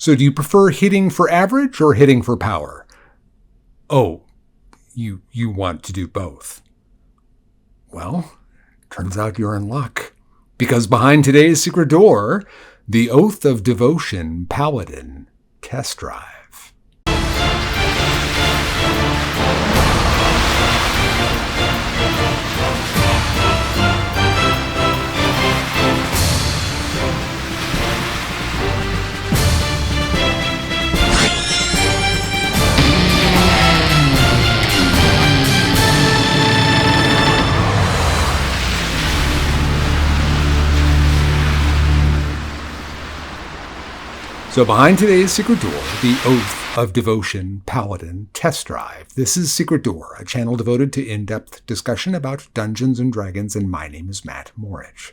So do you prefer hitting for average or hitting for power? Oh, you want to do both. Well, turns out you're in luck. Because behind today's secret door, the Oath of Devotion Paladin test drive. So behind today's secret door, the Oath of Devotion Paladin test drive. This is Secret Door, a channel devoted to in-depth discussion about Dungeons & Dragons, and my name is Matt Morich.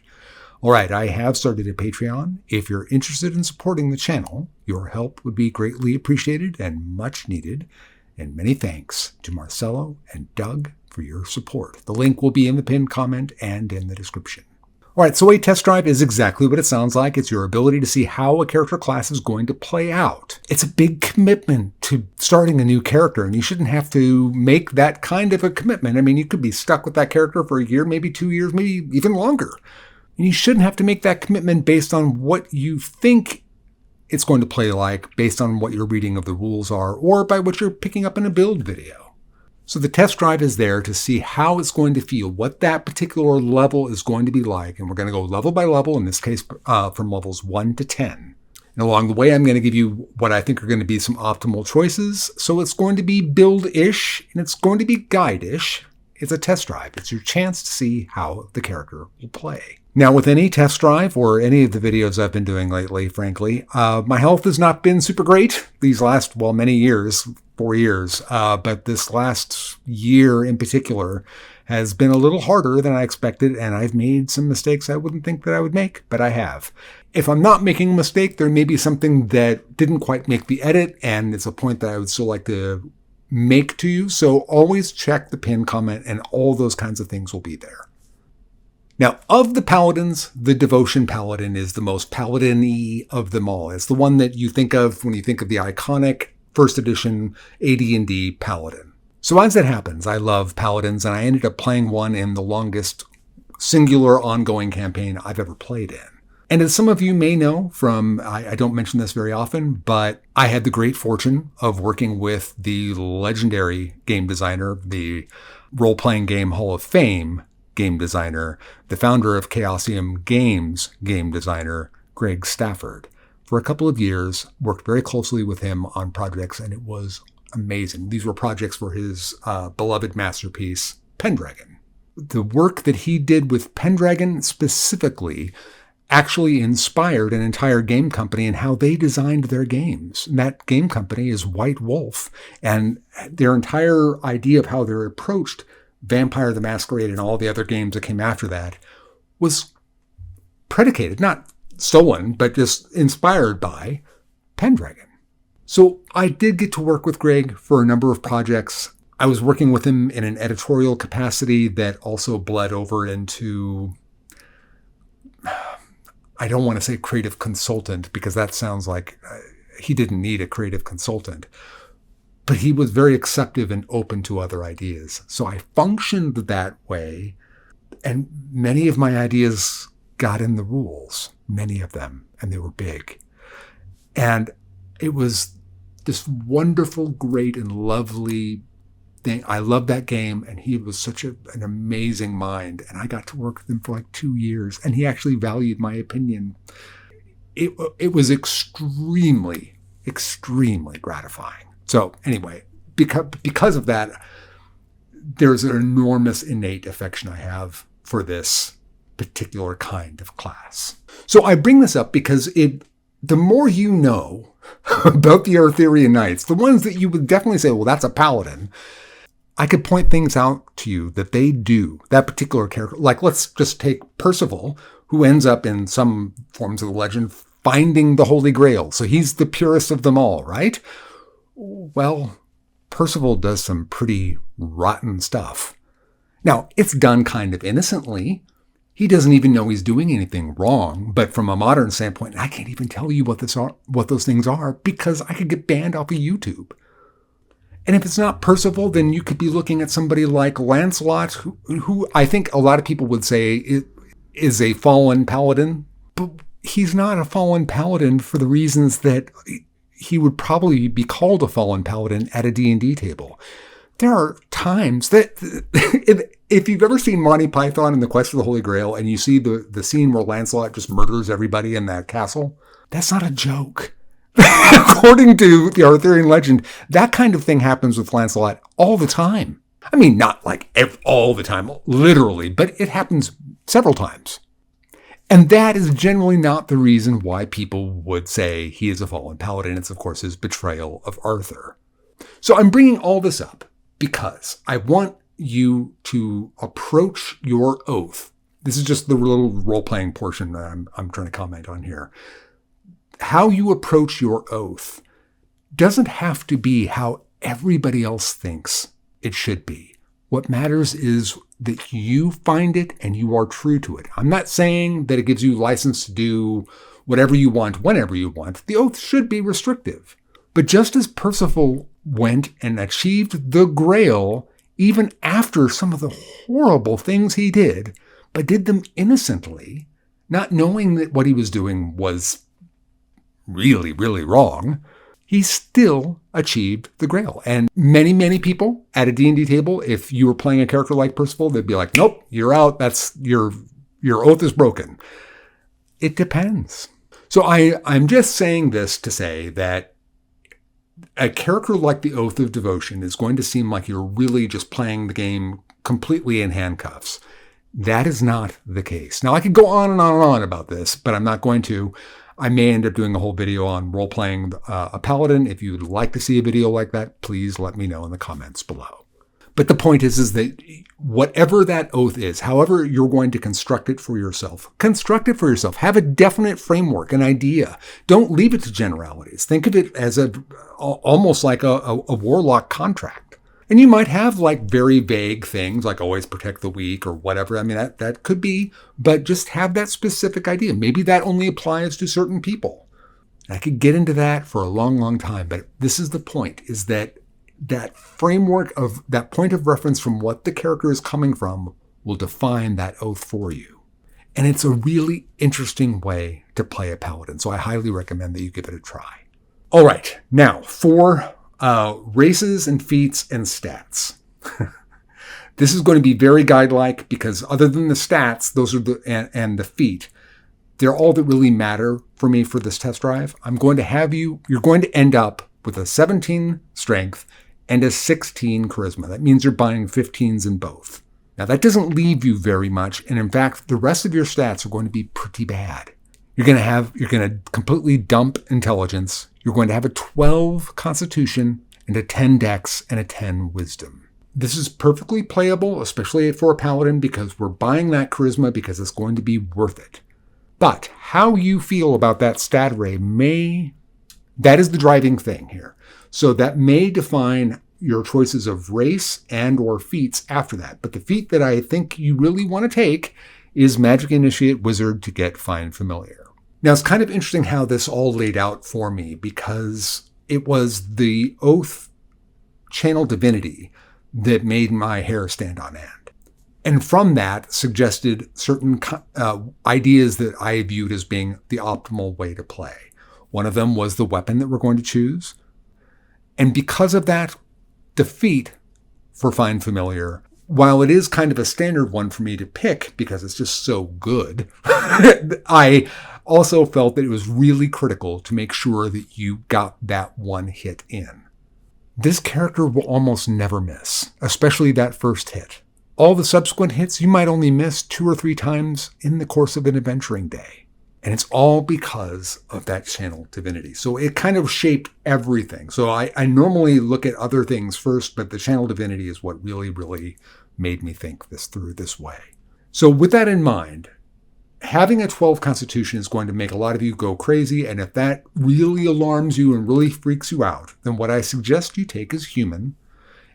All right, I have started a Patreon. If you're interested in supporting the channel, your help would be greatly appreciated and much needed. And many thanks to Marcelo and Doug for your support. The link will be in the pinned comment and in the description. All right, so a test drive is exactly what it sounds like. It's your ability to see how a character class is going to play out. It's a big commitment to starting a new character, and you shouldn't have to make that kind of a commitment. I mean, you could be stuck with that character for a year, maybe 2 years, maybe even longer. And you shouldn't have to make that commitment based on what you think it's going to play like, based on what your reading of the rules are, or by what you're picking up in a build video. So the test drive is there to see how it's going to feel, what that particular level is going to be like. And we're going to go level by level, in this case, from levels 1 to 10. And along the way, I'm going to give you what I think are going to be some optimal choices. So it's going to be build-ish, and it's going to be guide-ish. It's a test drive. It's your chance to see how the character will play. Now, with any test drive or any of the videos I've been doing lately, frankly, my health has not been super great these last, many years, 4 years. But this last year in particular has been a little harder than I expected, and I've made some mistakes I wouldn't think that I would make, but I have. If I'm not making a mistake, there may be something that didn't quite make the edit, and it's a point that I would still like to make to you. So always check the pinned comment, and all those kinds of things will be there. Now, of the paladins, the Devotion Paladin is the most paladin-y of them all. It's the one that you think of when you think of the iconic first edition AD&D paladin. So as it happens, I love paladins, and I ended up playing one in the longest singular ongoing campaign I've ever played in. And as some of you may know from, I don't mention this very often, but I had the great fortune of working with the legendary game designer, the role-playing game Hall of Fame game designer, the founder of Chaosium Games game designer, Greg Stafford. For a couple of years, worked very closely with him on projects, and it was amazing. These were projects for his beloved masterpiece, Pendragon. The work that he did with Pendragon specifically actually inspired an entire game company and how they designed their games. And that game company is White Wolf, and their entire idea of how they're approached Vampire the Masquerade and all the other games that came after that was predicated, not stolen, but just inspired by Pendragon. So I did get to work with Greg for a number of projects. I was working with him in an editorial capacity that also bled over into, I don't want to say creative consultant, because that sounds like he didn't need a creative consultant. But he was very acceptive and open to other ideas. So I functioned that way, and many of my ideas got in the rules, many of them, and they were big. And it was this wonderful, great, and lovely thing. I loved that game, and he was such an amazing mind, and I got to work with him for like 2 years, and he actually valued my opinion. It was extremely, extremely gratifying. So anyway, because of that, there's an enormous innate affection I have for this particular kind of class. So I bring this up because the more you know about the Arthurian Knights, the ones that you would definitely say, well, that's a paladin, I could point things out to you that they do, that particular character. Like, let's just take Percival, who ends up in some forms of the legend finding the Holy Grail. So he's the purest of them all, right? Well, Percival does some pretty rotten stuff. Now, it's done kind of innocently, He doesn't even know he's doing anything wrong, but from a modern standpoint, I can't even tell you what those things are because I could get banned off of YouTube. And if it's not Percival, then you could be looking at somebody like Lancelot, who I think a lot of people would say is a fallen paladin, but he's not a fallen paladin for the reasons that he would probably be called a fallen paladin at a D&D table. There are times that, if you've ever seen Monty Python and the Quest for the Holy Grail, and you see the scene where Lancelot just murders everybody in that castle, that's not a joke. According to the Arthurian legend, that kind of thing happens with Lancelot all the time. I mean, not like all the time, literally, but it happens several times. And that is generally not the reason why people would say he is a fallen paladin. It's, of course, his betrayal of Arthur. So I'm bringing all this up because I want you to approach your oath. This is just the little role-playing portion that I'm trying to comment on here. How you approach your oath doesn't have to be how everybody else thinks it should be. What matters is that you find it and you are true to it. I'm not saying that it gives you license to do whatever you want, whenever you want. The oath should be restrictive. But just as Percival went and achieved the Grail, even after some of the horrible things he did, but did them innocently, not knowing that what he was doing was really, really wrong, he still achieved the Grail. And many, many people at a D&D table, if you were playing a character like Percival, they'd be like, nope, you're out. That's your oath is broken. It depends. So I'm just saying this to say that a character like the Oath of Devotion is going to seem like you're really just playing the game completely in handcuffs. That is not the case. Now, I could go on and on and on about this, but I'm not going to. I may end up doing a whole video on role-playing a paladin. If you'd like to see a video like that, please let me know in the comments below. But the point is that whatever that oath is, however you're going to construct it for yourself, construct it for yourself. Have a definite framework, an idea. Don't leave it to generalities. Think of it as almost like a warlock contract. And you might have like very vague things like always protect the weak or whatever. I mean, that could be, but just have that specific idea. Maybe that only applies to certain people. I could get into that for a long, long time, but this is the point, is that framework of that point of reference from what the character is coming from will define that oath for you. And it's a really interesting way to play a paladin. So I highly recommend that you give it a try. All right. Now for races and feats and stats. This is going to be very guide-like because other than the stats, those are and the feat, they're all that really matter for me for this test drive. I'm going to have you're going to end up with a 17 strength and a 16 charisma. That means you're buying 15s in both. Now that doesn't leave you very much. And in fact, the rest of your stats are going to be pretty bad. You're going to completely dump intelligence. You're going to have a 12 constitution and a 10 dex and a 10 wisdom. This is perfectly playable, especially for a paladin, because we're buying that charisma because it's going to be worth it. But how you feel about that stat array that is the driving thing here. So that may define your choices of race and or feats after that. But the feat that I think you really want to take is Magic Initiate Wizard to get Find Familiar. Now, it's kind of interesting how this all laid out for me because it was the Oath Channel Divinity that made my hair stand on end. And from that suggested certain ideas that I viewed as being the optimal way to play. One of them was the weapon that we're going to choose. And because of that, the feat for Find Familiar, while it is kind of a standard one for me to pick because it's just so good, I also felt that it was really critical to make sure that you got that one hit in. This character will almost never miss, especially that first hit. All the subsequent hits you might only miss 2 or 3 times in the course of an adventuring day. And it's all because of that channel divinity. So it kind of shaped everything. So I normally look at other things first, but the channel divinity is what really, really made me think this through this way. So with that in mind, having a 12 constitution is going to make a lot of you go crazy. And if that really alarms you and really freaks you out, then what I suggest you take is human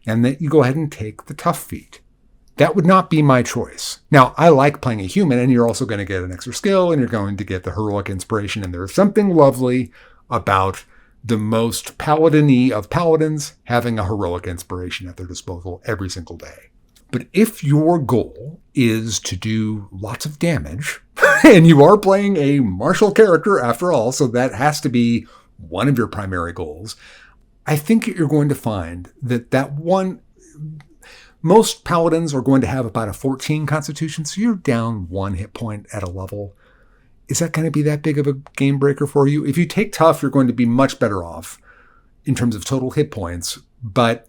and that you go ahead and take the tough feat. that would not be my choice. Now, I like playing a human, and you're also going to get an extra skill, and you're going to get the heroic inspiration, and there's something lovely about the most paladin-y of paladins having a heroic inspiration at their disposal every single day. But if your goal is to do lots of damage, and you are playing a martial character after all, so that has to be one of your primary goals, I think you're going to find that most paladins are going to have about a 14 constitution, so you're down 1 hit point at a level. Is that going to be that big of a game breaker for you? If you take tough, you're going to be much better off in terms of total hit points, but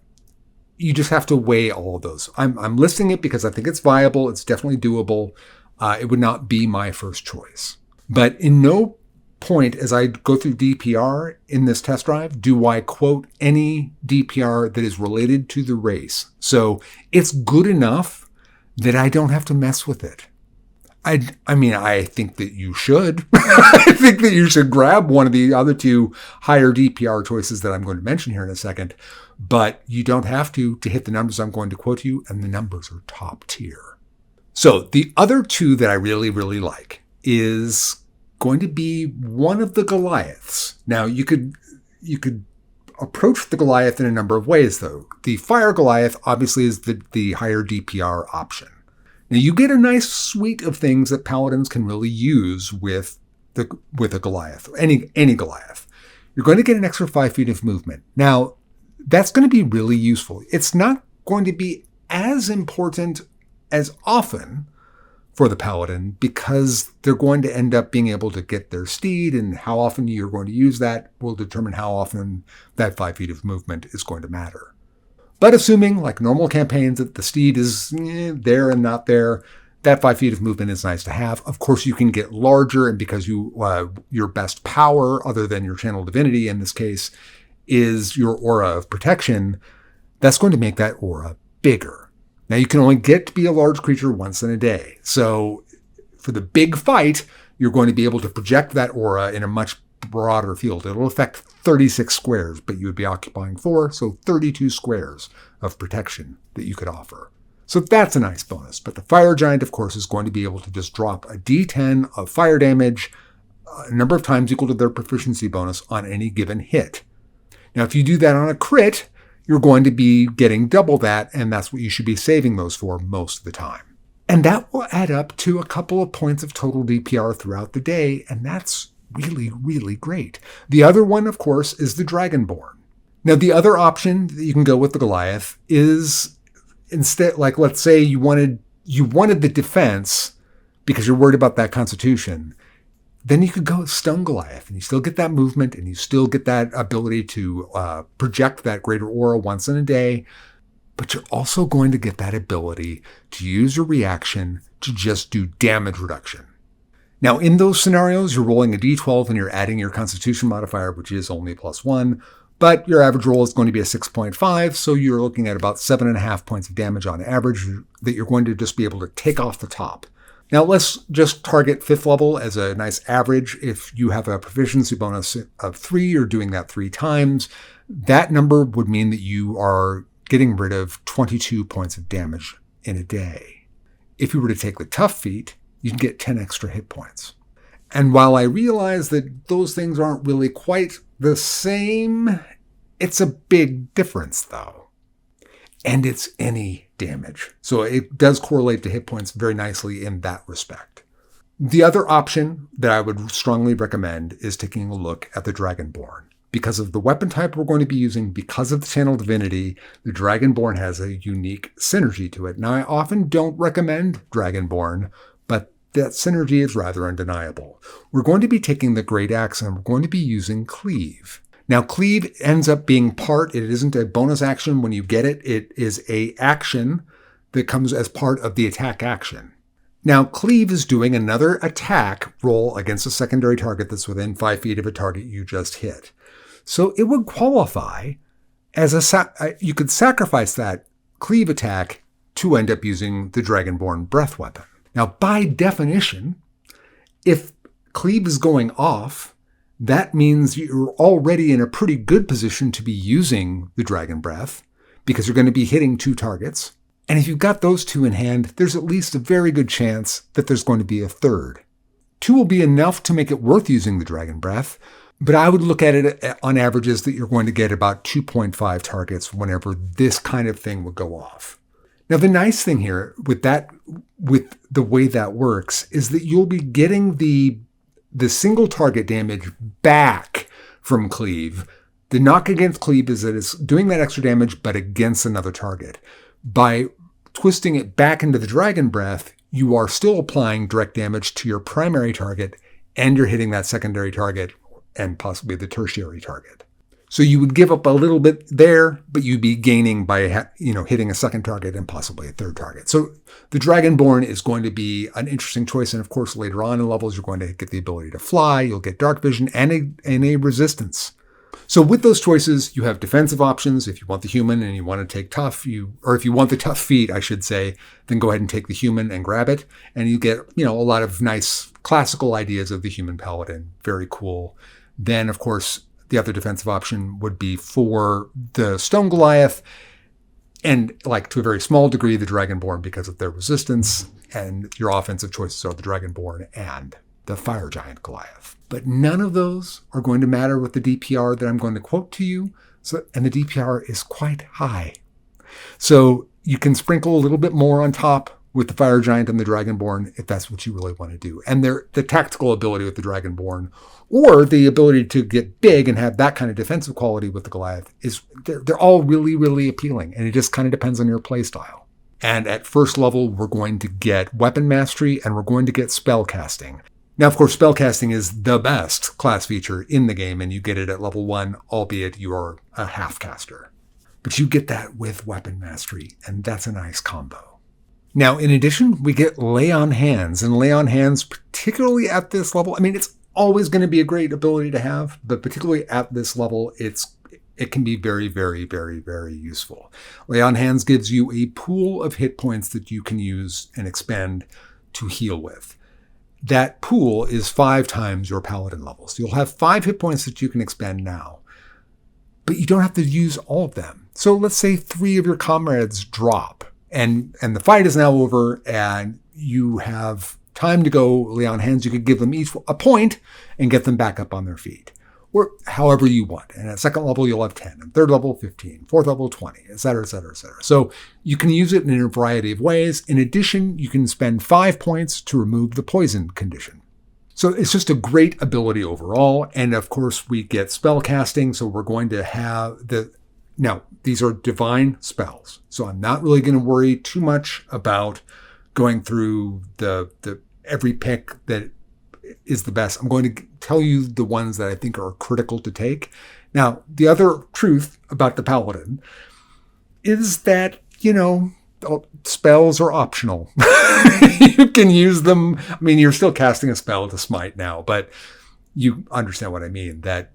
you just have to weigh all of those. I'm listing it because I think it's viable. It's definitely doable. It would not be my first choice. But in no point as I go through DPR in this test drive do I quote any DPR that is related to the race. So it's good enough that I don't have to mess with it. I mean, I think that you should. I think that you should grab one of the other two higher DPR choices that I'm going to mention here in a second. But you don't have to hit the numbers I'm going to quote you, and the numbers are top tier. So the other two that I really, really like is going to be one of the Goliaths. Now, you could approach the Goliath in a number of ways, though. The Fire Goliath obviously is the higher DPR option. Now, you get a nice suite of things that paladins can really use with a Goliath, any Goliath. You're going to get an extra 5 feet of movement. Now, that's going to be really useful. It's not going to be as important as often for the paladin because they're going to end up being able to get their steed, and how often you're going to use that will determine how often that 5 feet of movement is going to matter. But assuming, like normal campaigns, that the steed is there and not there, that 5 feet of movement is nice to have. Of course, you can get larger, and because your best power, other than your channel divinity in this case, is your aura of protection, that's going to make that aura bigger. Now, you can only get to be a large creature once in a day. So for the big fight, you're going to be able to project that aura in a much broader field. It'll affect 36 squares, but you would be occupying 4, so 32 squares of protection that you could offer. So that's a nice bonus. But the Fire Giant, of course, is going to be able to just drop a d10 of fire damage a number of times equal to their proficiency bonus on any given hit. Now, if you do that on a crit, you're going to be getting double that, and that's what you should be saving those for most of the time. And that will add up to a couple of points of total DPR throughout the day, and that's really, really great. The other one, of course, is the Dragonborn. Now, the other option that you can go with the Goliath is instead, like, let's say you wanted the defense because you're worried about that constitution. Then you could go with Stone Goliath, and you still get that movement, and you still get that ability to project that greater aura once in a day. But you're also going to get that ability to use your reaction to just do damage reduction. Now, in those scenarios, you're rolling a d12 and you're adding your Constitution modifier, which is only +1, but your average roll is going to be a 6.5, so you're looking at about 7.5 points of damage on average that you're going to just be able to take off the top. Now, let's just target 5th level as a nice average. If you have a proficiency bonus of 3, you're doing that 3 times. That number would mean that you are getting rid of 22 points of damage in a day. If you were to take the tough feat, you can get 10 extra hit points. And while I realize that those things aren't really quite the same, it's a big difference, though. And it's any damage. So it does correlate to hit points very nicely in that respect. The other option that I would strongly recommend is taking a look at the Dragonborn. Because of the weapon type we're going to be using, because of the channel divinity, the Dragonborn has a unique synergy to it. Now, I often don't recommend Dragonborn, but that synergy is rather undeniable. We're going to be taking the Great Axe and we're going to be using Cleave. Now, Cleave ends up being it isn't a bonus action when you get it. It is a action that comes as part of the attack action. Now, Cleave is doing another attack roll against a secondary target that's within 5 feet of a target you just hit. So it would qualify as you could sacrifice that Cleave attack to end up using the Dragonborn breath weapon. Now, by definition, if Cleave is going off, that means you're already in a pretty good position to be using the Dragon Breath because you're going to be hitting 2 targets. And if you've got those 2 in hand, there's at least a very good chance that there's going to be a third. 2 will be enough to make it worth using the Dragon Breath, but I would look at it on averages that you're going to get about 2.5 targets whenever this kind of thing would go off. Now, the nice thing here with the way that works is that you'll be getting the single target damage back from Cleave. The knock against Cleave is that it's doing that extra damage, but against another target. By twisting it back into the Dragon Breath, you are still applying direct damage to your primary target, and you're hitting that secondary target and possibly the tertiary target. So you would give up a little bit there, but you'd be gaining by hitting a second target and possibly a third target. So the Dragonborn is going to be an interesting choice. And of course, later on in levels, you're going to get the ability to fly. You'll get dark vision and a resistance. So with those choices, you have defensive options. If you want the human and you want to take tough, or if you want the tough feat, I should say, then go ahead and take the human and grab it. And you get, a lot of nice classical ideas of the human paladin. Very cool. Then, of course, the other defensive option would be for the Stone Goliath and, to a very small degree, the Dragonborn because of their resistance. And your offensive choices are the Dragonborn and the Fire Giant Goliath. But none of those are going to matter with the DPR that I'm going to quote to you. And the DPR is quite high. So you can sprinkle a little bit more on top with the Fire Giant and the Dragonborn if that's what you really want to do. And the tactical ability with the Dragonborn, or the ability to get big and have that kind of defensive quality with the Goliath, they're all really, really appealing. And it just kind of depends on your play style. And at first level, we're going to get Weapon Mastery and we're going to get Spell Casting. Now, of course, spellcasting is the best class feature in the game, and you get it at level 1, albeit you are a half caster. But you get that with Weapon Mastery, and that's a nice combo. Now, in addition, we get Lay on Hands, and Lay on Hands, particularly at this level, it's always going to be a great ability to have, but particularly at this level, it can be very, very, very, very useful. Lay on Hands gives you a pool of hit points that you can use and expend to heal with. That pool is 5 times your paladin level. So you'll have 5 hit points that you can expend now, but you don't have to use all of them. So let's say 3 of your comrades drop and the fight is now over and you have time to go lay on hands. You could give them each a point and get them back up on their feet, or however you want. And at second level, you'll have 10, and third level, 15, fourth level, 20, et cetera, et cetera, et cetera. So you can use it in a variety of ways. In addition, you can spend 5 points to remove the poison condition. So it's just a great ability overall. And of course, we get spell casting. So we're going to have now these are divine spells. So I'm not really going to worry too much about going through the every pick that is the best. I'm going to tell you the ones that I think are critical to take. Now, the other truth about the Paladin is that, spells are optional. You can use them. You're still casting a spell to smite now, but you understand what I mean, that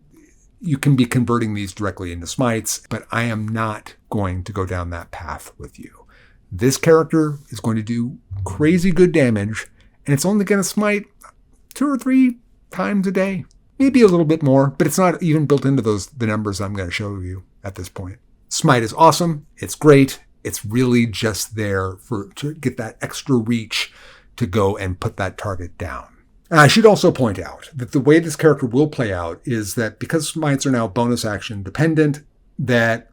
you can be converting these directly into smites, but I am not going to go down that path with you. This character is going to do crazy good damage, and it's only going to smite 2 or 3 times a day, maybe a little bit more, but it's not even built into the numbers I'm going to show you at this point. Smite is awesome. It's great. It's really just there to get that extra reach to go and put that target down. And I should also point out that the way this character will play out is that because smites are now bonus action dependent, that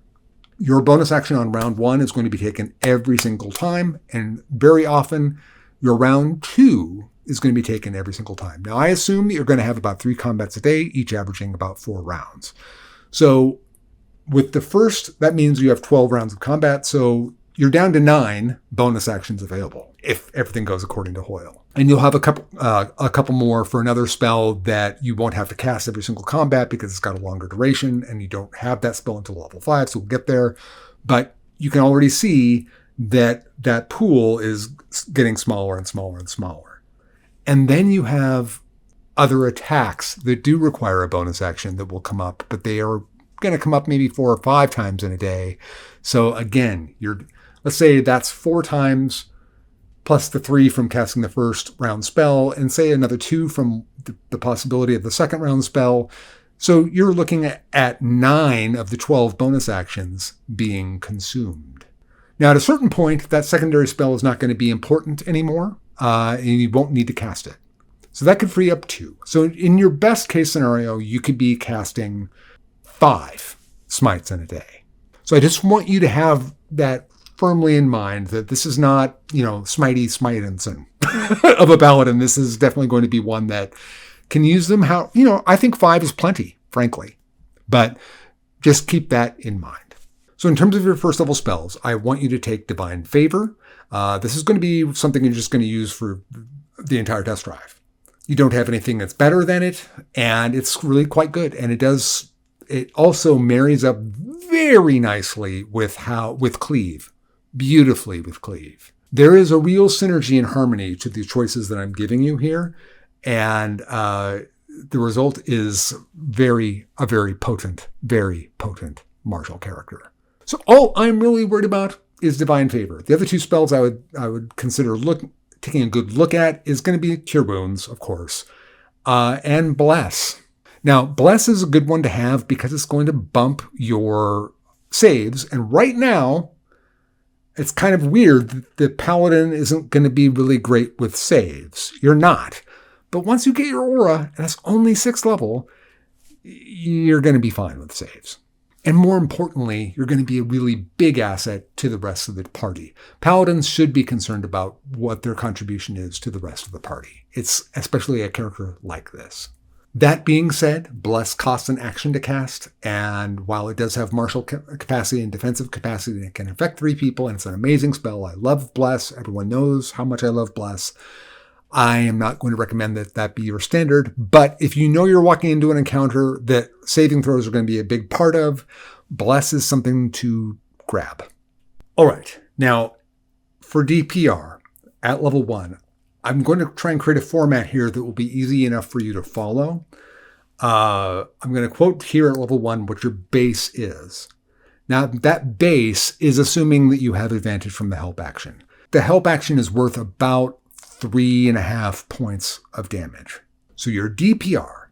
your bonus action on round 1 is going to be taken every single time, and very often your round 2 is going to be taken every single time. Now, I assume that you're going to have about 3 combats a day, each averaging about 4 rounds. So with the first, that means you have 12 rounds of combat. So you're down to 9 bonus actions available if everything goes according to Hoyle. And you'll have a couple more for another spell that you won't have to cast every single combat because it's got a longer duration and you don't have that spell until level 5. So we'll get there. But you can already see that that pool is getting smaller and smaller and smaller. And then you have other attacks that do require a bonus action that will come up, but they are going to come up maybe 4 or 5 times in a day. So again, let's say that's 4 times plus the 3 from casting the first round spell, and say another 2 from the possibility of the second round spell. So you're looking at 9 of the 12 bonus actions being consumed. Now, at a certain point, that secondary spell is not going to be important anymore, and you won't need to cast it. So that could free up 2. So in your best case scenario, you could be casting 5 smites in a day. So I just want you to have that firmly in mind, that this is not, Smitey Smitinson of a paladin. This is definitely going to be one that can use them how, I think 5 is plenty, frankly. But just keep that in mind. So in terms of your first level spells, I want you to take Divine Favor. This is going to be something you're just going to use for the entire test drive. You don't have anything that's better than it, and it's really quite good. And it also marries up very nicely with Cleave, beautifully with Cleave. There is a real synergy and harmony to the choices that I'm giving you here, and the result is a very potent martial character. So all I'm really worried about is Divine Favor. The other 2 spells I would consider taking a good look at is going to be Cure Wounds, of course, and Bless. Now, Bless is a good one to have because it's going to bump your saves. And right now, it's kind of weird that the Paladin isn't going to be really great with saves. You're not. But once you get your aura, and it's only 6th level, you're going to be fine with saves. And more importantly, you're going to be a really big asset to the rest of the party. Paladins should be concerned about what their contribution is to the rest of the party. It's especially a character like this. That being said, Bless costs an action to cast, and while it does have martial capacity and defensive capacity, it can affect 3 people, and it's an amazing spell. I love Bless. Everyone knows how much I love Bless. I am not going to recommend that be your standard, but if you know you're walking into an encounter that saving throws are going to be a big part of, Bless is something to grab. All right, now for DPR at level 1, I'm going to try and create a format here that will be easy enough for you to follow. I'm going to quote here at level 1 what your base is. Now, that base is assuming that you have advantage from the help action. The help action is worth about 3.5 points of damage. So your DPR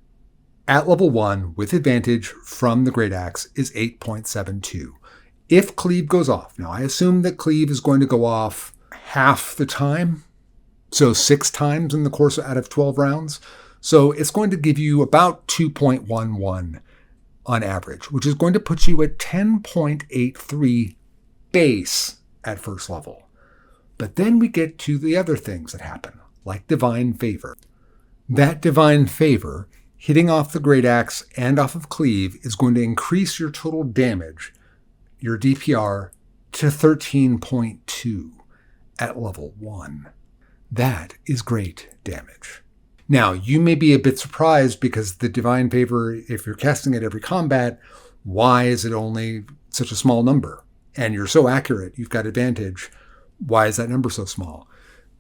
at level 1 with advantage from the Great Axe is 8.72. If Cleave goes off, now I assume that Cleave is going to go off half the time, so 6 times in the course out of 12 rounds. So it's going to give you about 2.11 on average, which is going to put you at 10.83 base at first level. But then we get to the other things that happen, like Divine Favor. That Divine Favor, hitting off the Great Axe and off of Cleave, is going to increase your total damage, your DPR, to 13.2 at level 1. That is great damage. Now, you may be a bit surprised because the Divine Favor, if you're casting it every combat, why is it only such a small number? And you're so accurate, you've got advantage. Why is that number so small?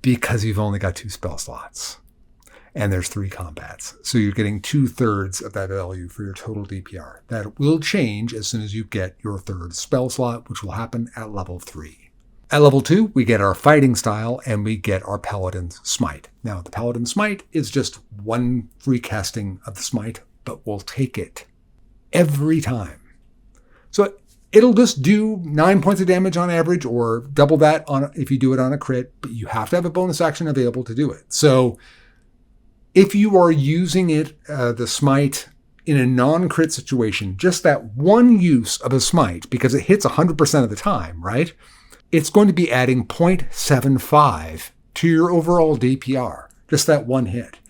Because you've only got 2 spell slots. And there's 3 combats. So you're getting 2/3 of that value for your total DPR. That will change as soon as you get your 3rd spell slot, which will happen at level 3. At level 2, we get our fighting style and we get our Paladin's Smite. Now, the Paladin's Smite is just 1 free casting of the Smite, but we'll take it every time. So it'll just do 9 points of damage on average, or double that if you do it on a crit, but you have to have a bonus action available to do it. So if you are using it, the Smite, in a non-crit situation, just that one use of a Smite, because it hits 100% of the time, right? It's going to be adding 0.75 to your overall DPR, just that one hit.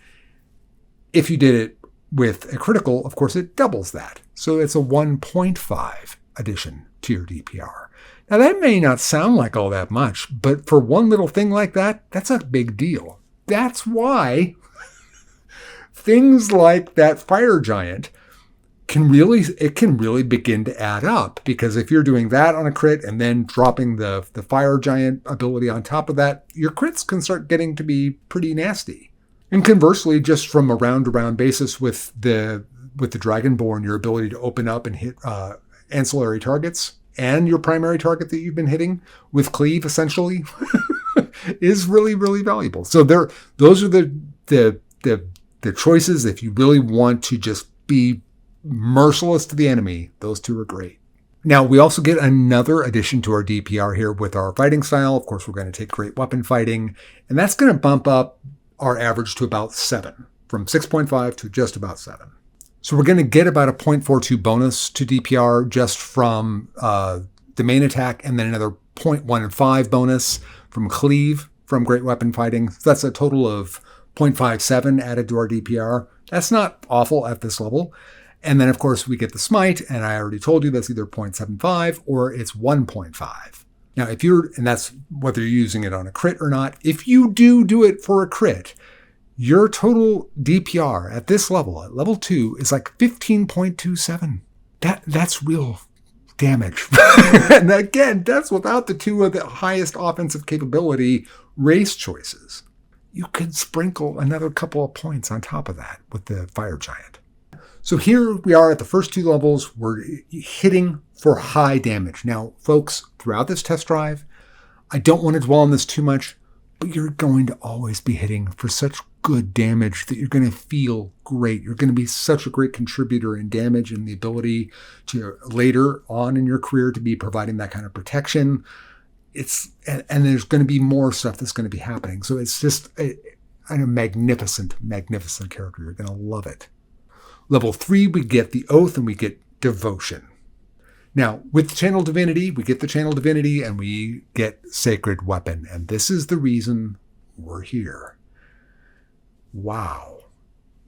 If you did it with a critical, of course, it doubles that. So it's a 1.5 addition to your DPR. Now, that may not sound like all that much, but for one little thing like that, that's a big deal. That's why things like that Fire Giant can really begin to add up, because if you're doing that on a crit and then dropping the Fire Giant ability on top of that, your crits can start getting to be pretty nasty. And conversely, just from a round-to-round basis with the Dragonborn, your ability to open up and hit ancillary targets and your primary target that you've been hitting with Cleave, essentially, is really, really valuable. So those are the choices. If you really want to just be merciless to the enemy, those 2 are great. Now, we also get another addition to our DPR here with our fighting style. Of course, we're going to take great weapon fighting, and that's going to bump up our average to about 7, from 6.5 to just about 7. So we're going to get about a 0.42 bonus to DPR just from the main attack, and then another 0.15 bonus from cleave from great weapon fighting. So that's a total of 0.57 added to our DPR. That's not awful at this level. And then, of course, we get the smite, and I already told you that's either 0.75 or it's 1.5. Now, and that's whether you're using it on a crit or not. If you do it for a crit, your total DPR at this level, at level 2, is like 15.27. That's real damage. And again, that's without the 2 of the highest offensive capability race choices. You could sprinkle another couple of points on top of that with the Fire Giant. So here we are at the first 2 levels. We're hitting for high damage. Now, folks, throughout this test drive, I don't want to dwell on this too much, but you're going to always be hitting for such good damage that you're going to feel great. You're going to be such a great contributor in damage and the ability to later on in your career to be providing that kind of protection. And there's going to be more stuff that's going to be happening. So it's just a magnificent, magnificent character. You're going to love it. Level 3, we get the Oath and we get Devotion. Now, with Channel Divinity, we get the Channel Divinity and we get Sacred Weapon. And this is the reason we're here. Wow.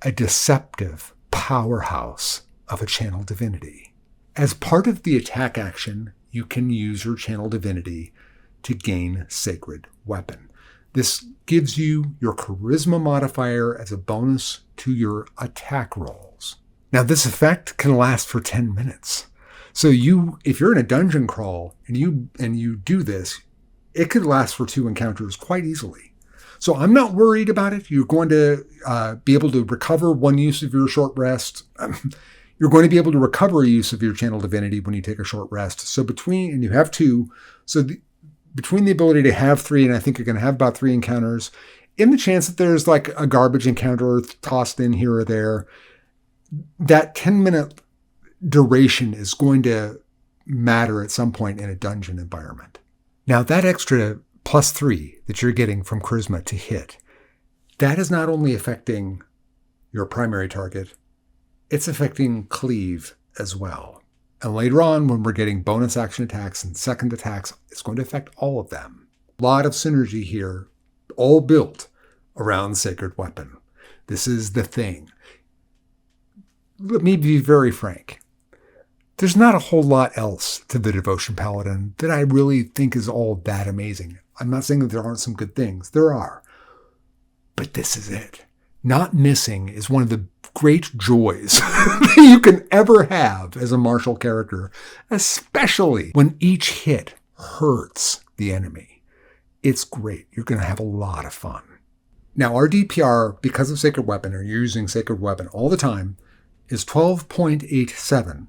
A deceptive powerhouse of a Channel Divinity. As part of the attack action, you can use your Channel Divinity to gain Sacred Weapon. This gives you your Charisma modifier as a bonus to your attack rolls. Now, this effect can last for 10 minutes. So if you're in a dungeon crawl and you do this, it could last for 2 encounters quite easily. So I'm not worried about it. You're going to be able to recover 1 use of your short rest. You're going to be able to recover a use of your Channel Divinity when you take a short rest. So and you have 2. So between the ability to have 3, and I think you're going to have about 3 encounters, in the chance that there's like a garbage encounter tossed in here or there, that 10-minute duration is going to matter at some point in a dungeon environment. Now, that extra +3 that you're getting from Charisma to hit, that is not only affecting your primary target, it's affecting cleave as well. And later on, when we're getting bonus action attacks and second attacks, it's going to affect all of them. A lot of synergy here, all built around Sacred Weapon. This is the thing. Let me be very frank. There's not a whole lot else to the Devotion Paladin that I really think is all that amazing. I'm not saying that there aren't some good things. There are. But this is it. Not missing is one of the great joys that you can ever have as a martial character, especially when each hit hurts the enemy. It's great. You're going to have a lot of fun. Now, our DPR, because of Sacred Weapon, or you're using Sacred Weapon all the time, is 12.87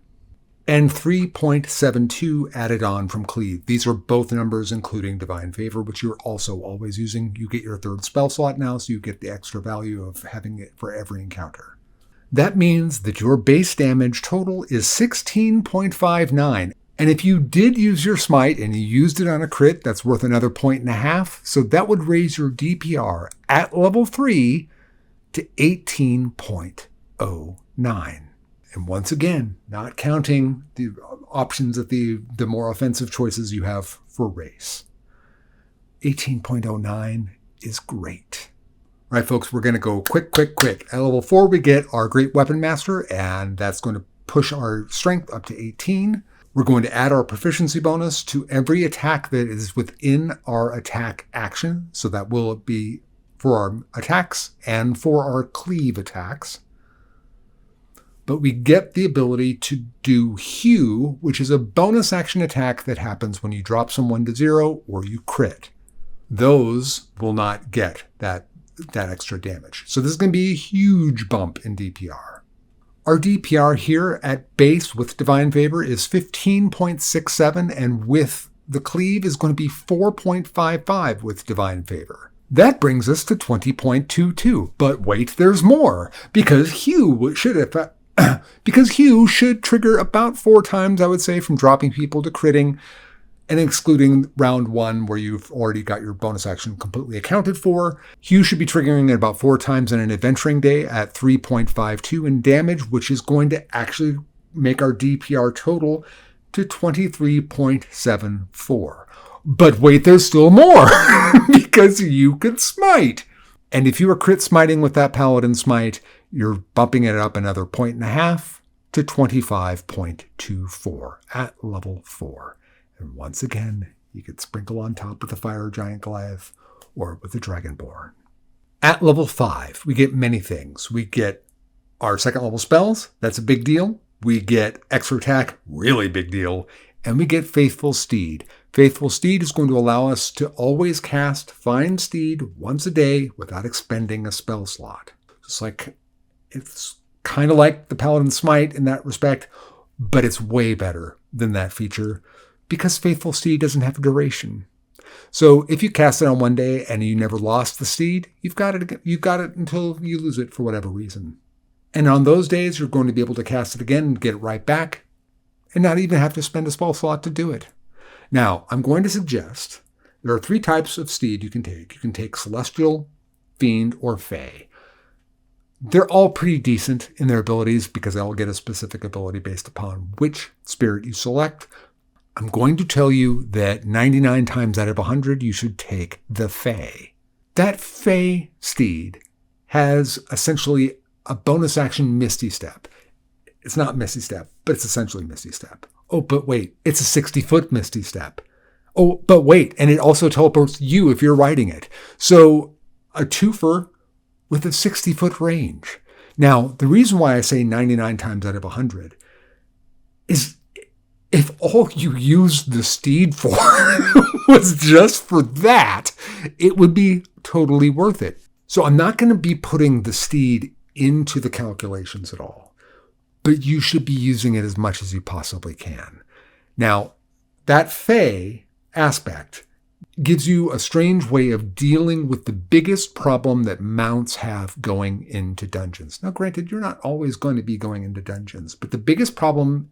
and 3.72 added on from Cleave. These are both numbers including Divine Favor, which you're also always using. You get your 3rd spell slot now, so you get the extra value of having it for every encounter. That means that your base damage total is 16.59. And if you did use your smite and you used it on a crit, that's worth another 1.5. So that would raise your DPR at level 3 to 18.09. And once again, not counting the options at the more offensive choices you have for race. 18.09 is great. All right, folks, we're going to go quick. At level 4, we get our Great Weapon Master, and that's going to push our strength up to 18. We're going to add our proficiency bonus to every attack that is within our attack action. So that will be for our attacks and for our cleave attacks. But we get the ability to do Hew, which is a bonus action attack that happens when you drop someone to 0 or you crit. Those will not get that extra damage. So this is going to be a huge bump in DPR. Our DPR here at base with Divine Favor is 15.67, and with the Cleave is going to be 4.55 with Divine Favor. That brings us to 20.22. But wait, there's more, because Hew should Because Hue should trigger about 4 times, I would say, from dropping people to critting, and excluding round 1 where you've already got your bonus action completely accounted for. Hue should be triggering it about 4 times in an adventuring day at 3.52 in damage, which is going to actually make our DPR total to 23.74. But wait, there's still more, because you can smite. And if you are crit smiting with that Paladin Smite, you're bumping it up another 1.5 to 25.24 at level 4. And once again, you could sprinkle on top with the Fire Giant Goliath or with the Dragonborn. At level 5, we get many things. We get our second level spells. That's a big deal. We get extra attack. Really big deal. And we get Faithful Steed. Faithful Steed is going to allow us to always cast Find Steed once a day without expending a spell slot. It's kind of like the Paladin Smite in that respect, but it's way better than that feature because Faithful Steed doesn't have a duration. So if you cast it on one day and you never lost the steed, you've got it until you lose it for whatever reason. And on those days, you're going to be able to cast it again and get it right back and not even have to spend a spell slot to do it. Now, I'm going to suggest there are 3 types of steed you can take. You can take Celestial, Fiend, or Fey. They're all pretty decent in their abilities because they all get a specific ability based upon which spirit you select. I'm going to tell you that 99 times out of 100, you should take the Fey. That Fey steed has essentially a bonus action Misty Step. It's not Misty Step, but it's essentially Misty Step. Oh, but wait, it's a 60-foot Misty Step. Oh, but wait, and it also teleports you if you're riding it. So a twofer with a 60-foot range. Now, the reason why I say 99 times out of 100 is if all you used the steed for was just for that, it would be totally worth it. So I'm not going to be putting the steed into the calculations at all, but you should be using it as much as you possibly can. Now, that Fey aspect gives you a strange way of dealing with the biggest problem that mounts have going into dungeons. Now, granted, you're not always going to be going into dungeons, but the biggest problem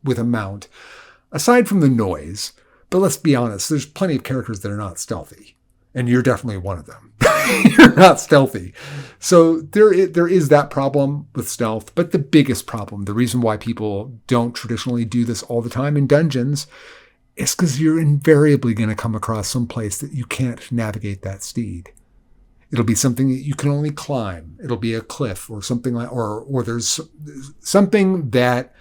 with a mount, aside from the noise, but let's be honest, there's plenty of characters that are not stealthy, and you're definitely one of them. You're not stealthy. So there is that problem with stealth, but the biggest problem, the reason why people don't traditionally do this all the time in dungeons, is because you're invariably going to come across some place that you can't navigate that steed. It'll be something that you can only climb. It'll be a cliff or something like, or there's something that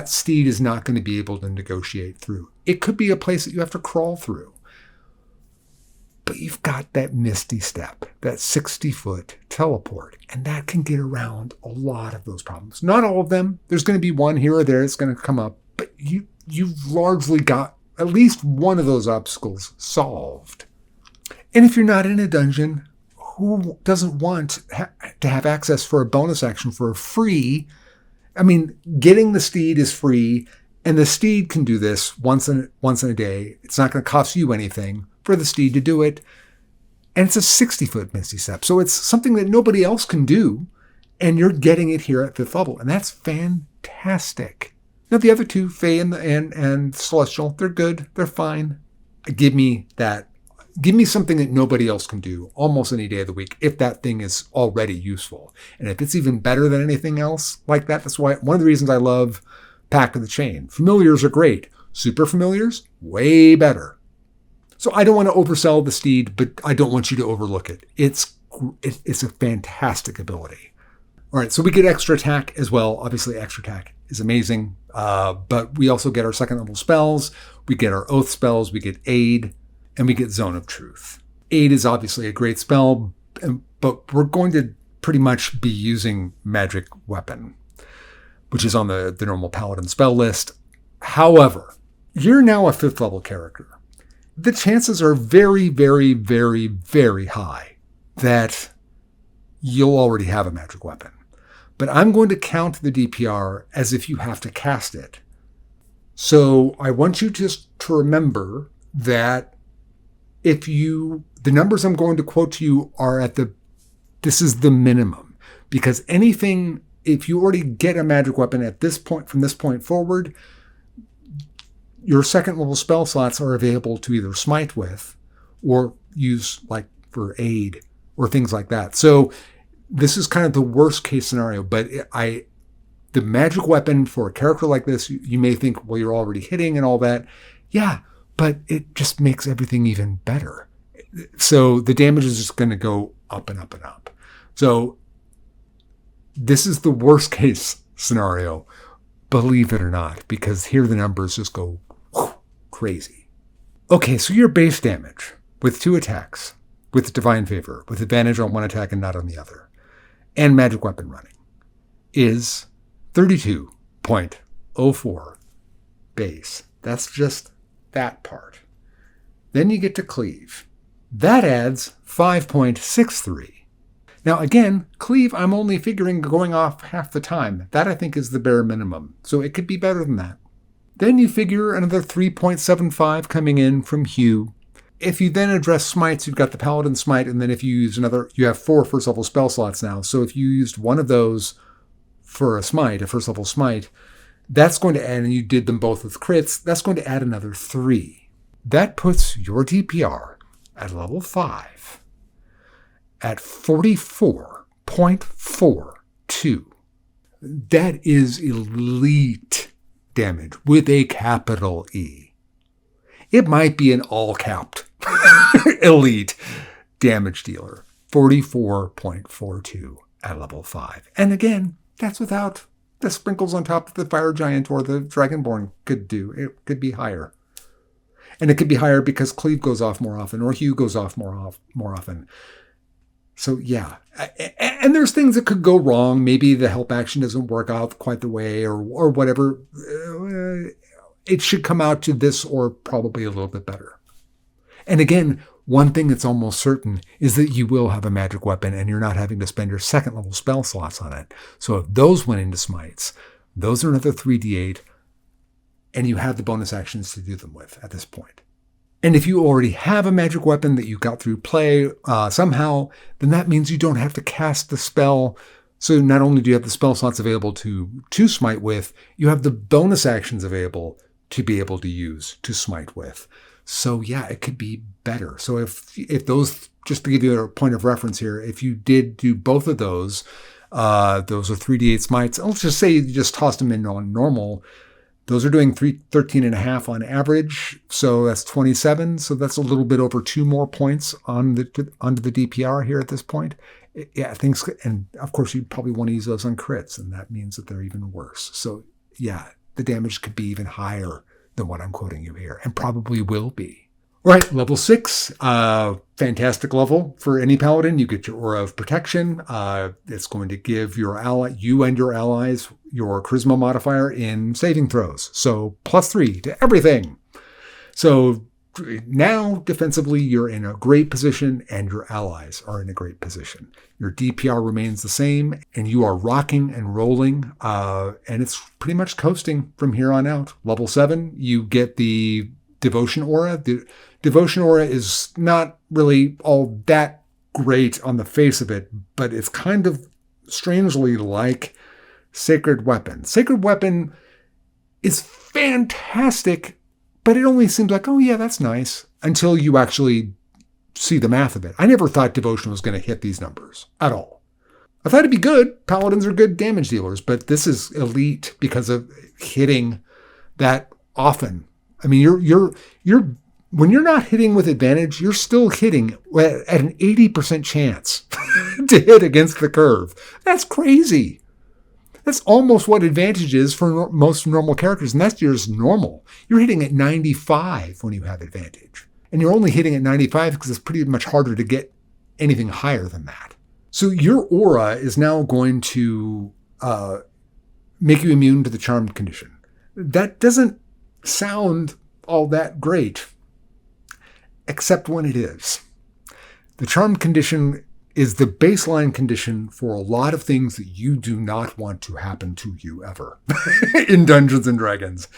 steed is not going to be able to negotiate through. It could be a place that you have to crawl through. But you've got that Misty Step, that 60-foot teleport, and that can get around a lot of those problems. Not all of them. There's going to be one here or there that's going to come up, but you've largely got at least one of those obstacles solved. And if you're not in a dungeon, who doesn't want to have access for a bonus action for a free? I mean, getting the steed is free, and the steed can do this once in a day. It's not going to cost you anything for the steed to do it. And it's a 60-foot Misty Step. So it's something that nobody else can do, and you're getting it here at 5th level. And that's fantastic. Now, the other two, Fey and Celestial, they're good. They're fine. Give me that. Give me something that nobody else can do almost any day of the week if that thing is already useful. And if it's even better than anything else like that, that's why one of the reasons I love Pact of the Chain. Familiars are great. Super familiars, way better. So I don't want to oversell the steed, but I don't want you to overlook it. It's a fantastic ability. All right, so we get extra attack as well. Obviously, extra attack is amazing. But we also get our second level spells. We get our oath spells. We get aid. And we get Zone of Truth. Aid is obviously a great spell, but we're going to pretty much be using Magic Weapon, which is on the normal Paladin spell list. However, you're now a 5th level character. The chances are very, very, very, very high that you'll already have a Magic Weapon. But I'm going to count the DPR as if you have to cast it. So I want you just to remember that the numbers I'm going to quote to you are this is the minimum, because anything if you already get a magic weapon at this point, from this point forward, your second level spell slots are available to either smite with or use like for aid or things like that. So this is kind of the worst case scenario, but the magic weapon for a character like this, you may think, well, you're already hitting and all that. Yeah, but it just makes everything even better. So the damage is just going to go up and up and up. So this is the worst case scenario, believe it or not, because here the numbers just go crazy. Okay, so your base damage with 2 attacks, with Divine Favor, with advantage on one attack and not on the other, and magic weapon running, is 32.04 base. That's just that part. Then you get to cleave. That adds 5.63. Now again, cleave, I'm only figuring going off half the time. That I think is the bare minimum. So it could be better than that. Then you figure another 3.75 coming in from Hue. If you then address smites, you've got the Paladin Smite, and then if you use another, you have 4 first level spell slots now. So if you used one of those for a smite, a first level smite, that's going to add, and you did them both with crits, that's going to add another 3. That puts your DPR at level 5 at 44.42. That is elite damage with a capital E. It might be an all-capped elite damage dealer. 44.42 at level 5. And again, that's without the sprinkles on top of the Fire Giant or the Dragonborn could do. It could be higher. And it could be higher because Cleave goes off more often or Hue goes off more often. So yeah. And there's things that could go wrong. Maybe the help action doesn't work out quite the way or whatever. It should come out to this or probably a little bit better. And again, one thing that's almost certain is that you will have a magic weapon and you're not having to spend your second level spell slots on it. So if those went into smites, those are another 3d8, and you have the bonus actions to do them with at this point. And if you already have a magic weapon that you got through play somehow, then that means you don't have to cast the spell. So not only do you have the spell slots available to smite with, you have the bonus actions available to be able to use to smite with. So yeah, it could be better. So if those, just to give you a point of reference here, if you did do both of those are 3d8 smites. Let's just say you just tossed them in on normal. Those are doing 13.5 on average. So that's 27. So that's a little bit over 2 more points onto the DPR here at this point. Yeah, things, and of course you probably want to use those on crits, and that means that they're even worse. So yeah, the damage could be even higher than what I'm quoting you here, and probably will be. All right, level 6, fantastic level for any paladin. You get your Aura of Protection. It's going to give you and your allies your charisma modifier in saving throws. So +3 to everything. So now defensively, you're in a great position and your allies are in a great position. Your DPR remains the same and you are rocking and rolling, and it's pretty much coasting from here on out. Level 7, you get the Devotion Aura. The Devotion Aura is not really all that great on the face of it, but it's kind of strangely like Sacred Weapon. Sacred Weapon is fantastic, but it only seems like, oh yeah, that's nice, until you actually see the math of it. I never thought Devotion was going to hit these numbers at all. I thought it'd be good. Paladins are good damage dealers, but this is elite because of hitting that often. I mean, you're when you're not hitting with advantage, you're still hitting at an 80% chance to hit against the curve. That's crazy. That's almost what advantage is for most normal characters, and that's just normal. You're hitting at 95 when you have advantage. And you're only hitting at 95 because it's pretty much harder to get anything higher than that. So your aura is now going to make you immune to the charmed condition. That doesn't sound all that great, except when it is. The charmed condition is the baseline condition for a lot of things that you do not want to happen to you ever in Dungeons & Dragons.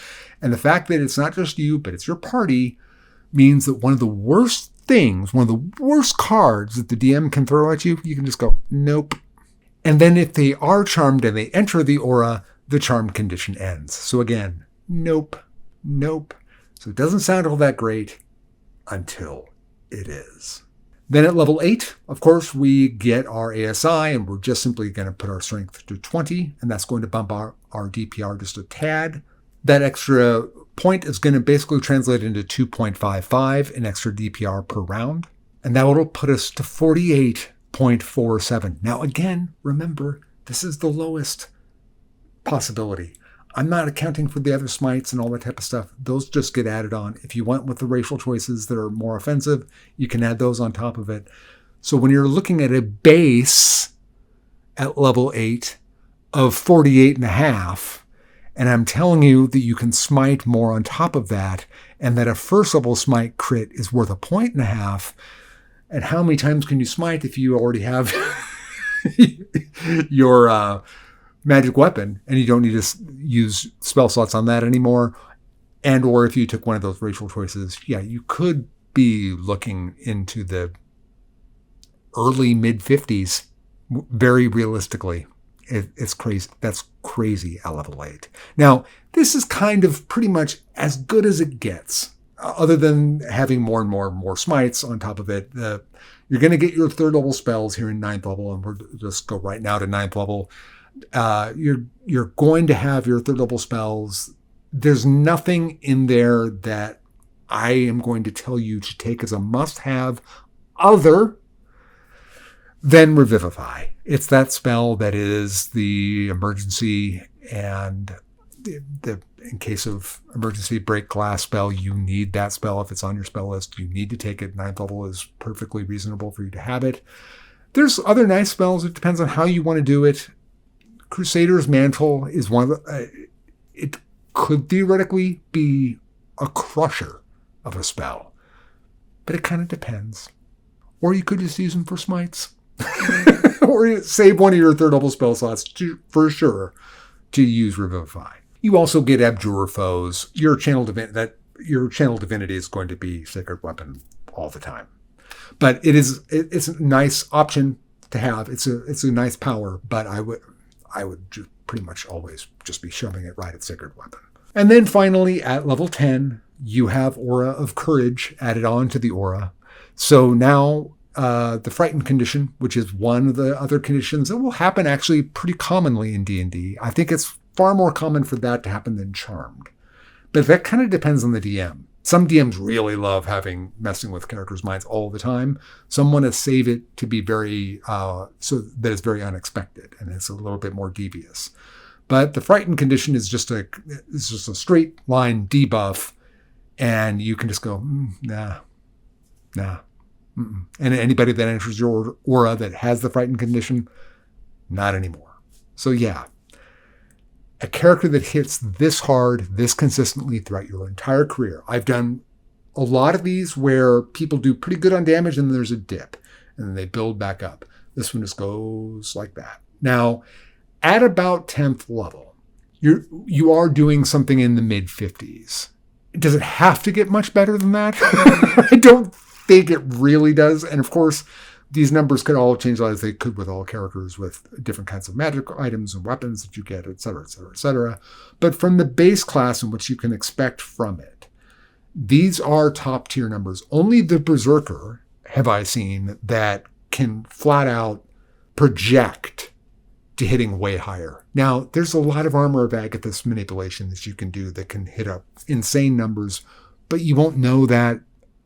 And the fact that it's not just you, but it's your party, means that one of the worst things, one of the worst cards that the DM can throw at you, you can just go, nope. And then if they are charmed and they enter the aura, the charm condition ends. So again, nope. So it doesn't sound all that great until it is. Then at level 8, of course, we get our ASI, and we're just simply going to put our strength to 20, and that's going to bump our DPR just a tad. That extra point is going to basically translate into 2.55 in extra DPR per round, and that will put us to 48.47. Now again, remember, this is the lowest possibility. I'm not accounting for the other smites and all that type of stuff. Those just get added on. If you went with the racial choices that are more offensive, you can add those on top of it. So when you're looking at a base at level 8 of 48.5, and I'm telling you that you can smite more on top of that, and that a first level smite crit is worth 1.5, and how many times can you smite if you already have your magic weapon and you don't need to use spell slots on that anymore? And or if you took one of those racial choices, yeah, you could be looking into the early mid-50s very realistically. It's crazy. That's crazy at level 8. Now, this is kind of pretty much as good as it gets, other than having more and more smites on top of it. You're going to get your 3rd level spells here in 9th level, and we'll just go right now to 9th level. You're going to have your 3rd level spells. There's nothing in there that I am going to tell you to take as a must-have other than Revivify. It's that spell that is the emergency, and in case of emergency break glass spell, you need that spell. If it's on your spell list, you need to take it. 9th level is perfectly reasonable for you to have it. There's other nice spells. It depends on how you want to do it. Crusader's Mantle is one of the... it could theoretically be a crusher of a spell, but it kind of depends. Or you could just use them for smites. Or save one of your 3rd level spell slots for sure to use Revivify. You also get Abjurer Foes. Your channel divinity is going to be Sacred Weapon all the time. But it's a nice option to have. It's a nice power, but I would just pretty much always just be shoving it right at Sacred Weapon. And then finally, at level 10, you have Aura of Courage added on to the aura. So now the Frightened condition, which is one of the other conditions that will happen actually pretty commonly in D&D. I think it's far more common for that to happen than Charmed. But that kind of depends on the DM. Some DMs really love messing with characters' minds all the time. Some want to save it to be very, so that it's very unexpected and it's a little bit more devious. But the Frightened condition is just a straight line debuff, and you can just go, nah. Mm-mm. And anybody that enters your aura that has the Frightened condition, not anymore. So yeah, a character that hits this hard, this consistently throughout your entire career. I've done a lot of these where people do pretty good on damage and there's a dip and then they build back up. This one just goes like that. Now, at about 10th level, you are doing something in the mid-50s. Does it have to get much better than that? I don't think it really does. And of course, these numbers could all change as they could with all characters with different kinds of magic items and weapons that you get, et cetera, et cetera, et cetera. But from the base class and what you can expect from it, these are top tier numbers. Only the Berserker have I seen that can flat out project to hitting way higher. Now, there's a lot of Armor of Agathis manipulation that you can do that can hit up insane numbers, but you won't know that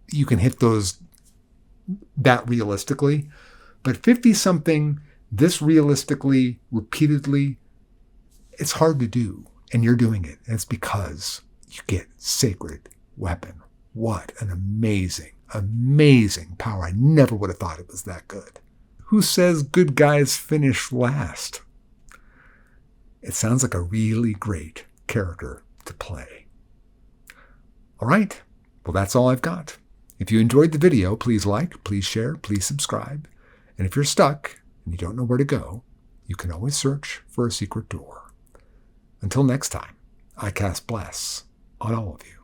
you can hit those that realistically. But 50-something, this realistically, repeatedly, it's hard to do. And you're doing it. And it's because you get Sacred Weapon. What an amazing, amazing power. I never would have thought it was that good. Who says good guys finish last? It sounds like a really great character to play. All right. Well, that's all I've got. If you enjoyed the video, please like, please share, please subscribe. And if you're stuck and you don't know where to go, you can always search for a secret door. Until next time, I cast Bless on all of you.